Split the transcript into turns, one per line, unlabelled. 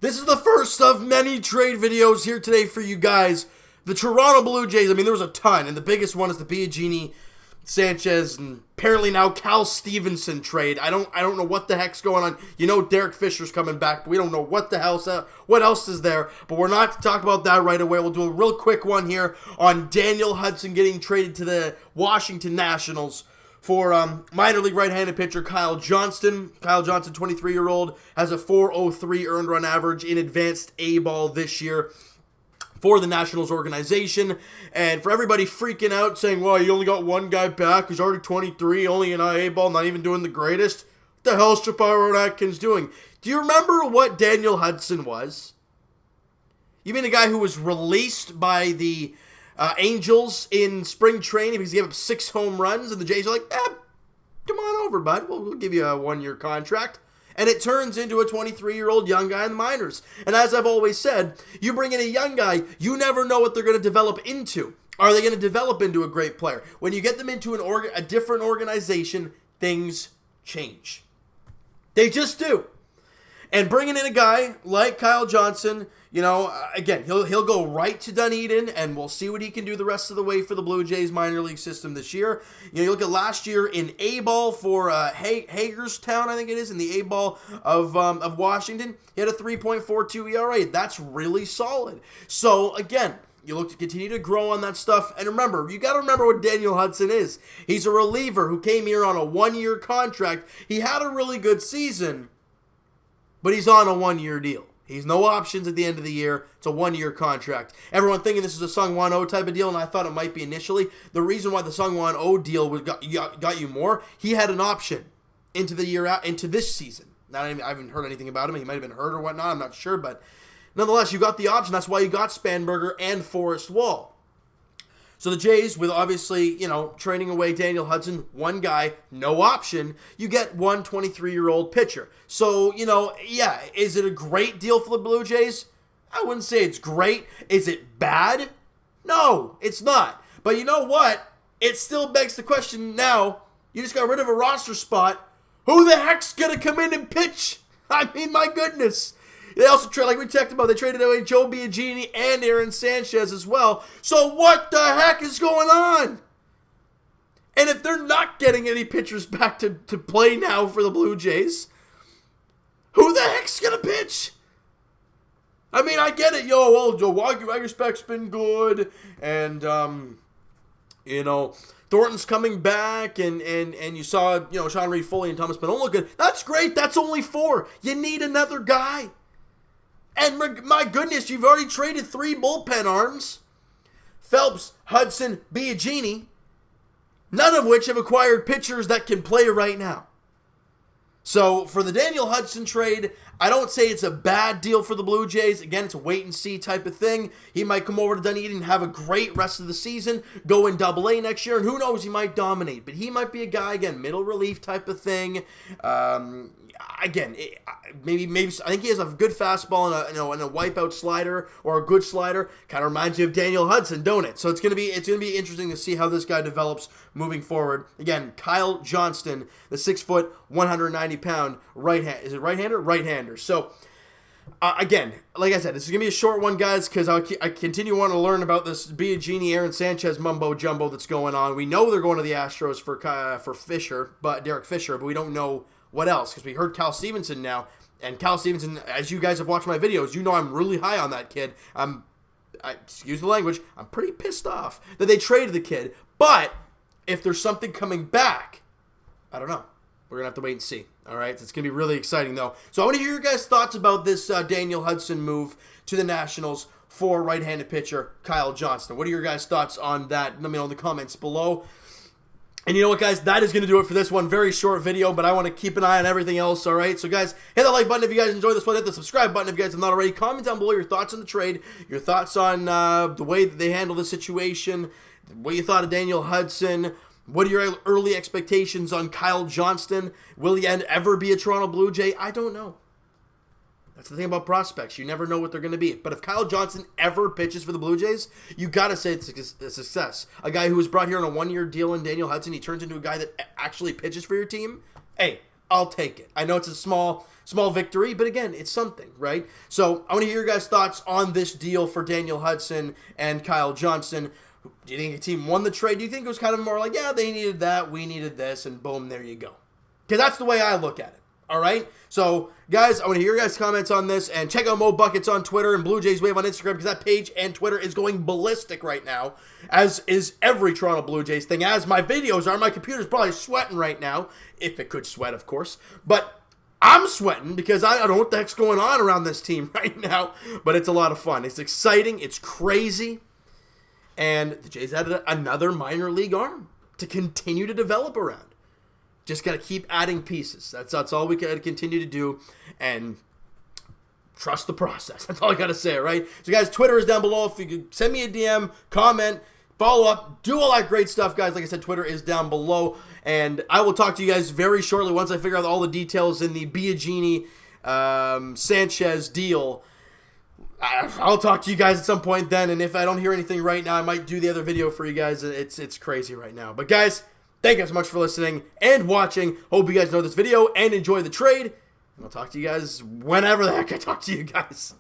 This is the first of many trade videos here today for you guys. The Toronto Blue Jays, I mean, there was a ton, and the biggest one is the Biagini, Sanchez, and apparently now Cal Stevenson trade. I don't know what the heck's going on. You know Derek Fisher's coming back, but we don't know what else is there. But we're not to talk about that right away. We'll do a real quick one here on Daniel Hudson getting traded to the Washington Nationals for minor league right-handed pitcher Kyle Johnston. Kyle Johnston, 23-year-old, has a .403 earned run average in advanced A-ball this year for the Nationals organization. And for everybody freaking out saying, well, you only got one guy back who's already 23, only in A-ball, not even doing the greatest. What the hell is Shapiro Atkins doing? Do you remember what Daniel Hudson was? You mean the guy who was released by the Angels in spring training because he gave up 6 home runs, and the Jays are like, come on over, bud. We'll give you a 1-year contract. And it turns into a 23-year-old young guy in the minors. And as I've always said, you bring in a young guy, you never know what they're going to develop into. Are they going to develop into a great player? When you get them into a different organization, things change. They just do. And bringing in a guy like Kyle Johnston, you know, again, he'll go right to Dunedin, and we'll see what he can do the rest of the way for the Blue Jays minor league system this year. You know, you look at last year in A-ball for Hagerstown, I think it is, in the A-ball of Washington. He had a 3.42 ERA. That's really solid. So, again, you look to continue to grow on that stuff. And remember, you got to remember what Daniel Hudson is. He's a reliever who came here on a 1-year contract. He had a really good season, but he's on a 1-year deal. He's no options at the end of the year. It's a 1-year contract. Everyone thinking this is a Sung Won Oh type of deal, and I thought it might be initially. The reason why the Sung Won Oh deal got you more, he had an option into this season. Now, I haven't heard anything about him. He might have been hurt or whatnot. I'm not sure, but nonetheless, you got the option. That's why you got Spanberger and Forrest Wall. So the Jays, with obviously, you know, trading away Daniel Hudson, one guy, no option, you get one 23-year-old pitcher. So, you know, yeah, is it a great deal for the Blue Jays? I wouldn't say it's great. Is it bad? No, it's not. But you know what? It still begs the question now. You just got rid of a roster spot. Who the heck's going to come in and pitch? I mean, my goodness. They also like we talked about, they traded away Joe Biagini and Aaron Sanchez as well. So what the heck is going on? And if they're not getting any pitchers back to play now for the Blue Jays, who the heck's going to pitch? I mean, I get it. Joe Wagner-Spec's been good. And, you know, Thornton's coming back. And you saw, you know, Sean Reed Foley and Thomas Pannone look good. That's great. That's only 4. You need another guy. And my goodness, you've already traded 3 bullpen arms. Phelps, Hudson, Biagini. None of which have acquired pitchers that can play right now. So for the Daniel Hudson trade, I don't say it's a bad deal for the Blue Jays. Again, it's a wait-and-see type of thing. He might come over to Dunedin and have a great rest of the season, go in Double-A next year, and who knows, he might dominate. But he might be a guy, again, middle relief type of thing. Again, maybe I think he has a good fastball and a wipeout slider or a good slider. Kind of reminds you of Daniel Hudson, don't it? So it's gonna be interesting to see how this guy develops moving forward. Again, Kyle Johnston, the 6-foot, 190-pound right-hand. Is it right-hander? Right-hander. So again, like I said, this is gonna be a short one, guys, because I continue wanting to learn about this Biagini, Aaron Sanchez mumbo jumbo that's going on. We know they're going to the Astros for Fisher, but Derek Fisher, but we don't know what else, because we heard Cal Stevenson now, and Cal Stevenson, as you guys have watched my videos, you know I'm really high on that kid. Excuse the language, I'm pretty pissed off that they traded the kid, but if there's something coming back, I don't know. We're going to have to wait and see, all right? It's going to be really exciting, though. So I want to hear your guys' thoughts about this Daniel Hudson move to the Nationals for right-handed pitcher Kyle Johnston. What are your guys' thoughts on that? Let me know in the comments below. And you know what, guys? That is going to do it for this one. Very short video, but I want to keep an eye on everything else, all right? So, guys, hit that like button if you guys enjoyed this one. Hit the subscribe button if you guys have not already. Comment down below your thoughts on the trade, your thoughts on the way that they handle the situation, what you thought of Daniel Hudson. What are your early expectations on Kyle Johnston? Will he ever be a Toronto Blue Jay? I don't know. That's the thing about prospects. You never know what they're going to be. But if Kyle Johnston ever pitches for the Blue Jays, you got to say it's a success. A guy who was brought here on a 1-year deal in Daniel Hudson, he turns into a guy that actually pitches for your team. Hey, I'll take it. I know it's a small victory, but again, it's something, right? So I want to hear your guys' thoughts on this deal for Daniel Hudson and Kyle Johnston. Do you think the team won the trade? Do you think it was kind of more like, yeah, they needed that, we needed this, and boom, there you go? Because that's the way I look at it. All right? So, guys, I want to hear your guys' comments on this, and check out Mo Buckets on Twitter and Blue Jays Wave on Instagram, because that page and Twitter is going ballistic right now, as is every Toronto Blue Jays thing, as my videos are. My computer's probably sweating right now, if it could sweat, of course. But I'm sweating because I don't know what the heck's going on around this team right now, but it's a lot of fun. It's exciting. It's crazy. And the Jays added another minor league arm to continue to develop around. Just got to keep adding pieces. That's all we got to continue to do, and trust the process. That's all I got to say, right? So, guys, Twitter is down below. If you could send me a DM, comment, follow up, do all that great stuff, guys. Like I said, Twitter is down below, and I will talk to you guys very shortly once I figure out all the details in the Biagini Sanchez deal. I'll talk to you guys at some point then, and if I don't hear anything right now, I might do the other video for you guys. It's crazy right now. But guys, thank you so much for listening and watching. Hope you guys know this video and enjoy the trade. And I'll talk to you guys whenever the heck I talk to you guys.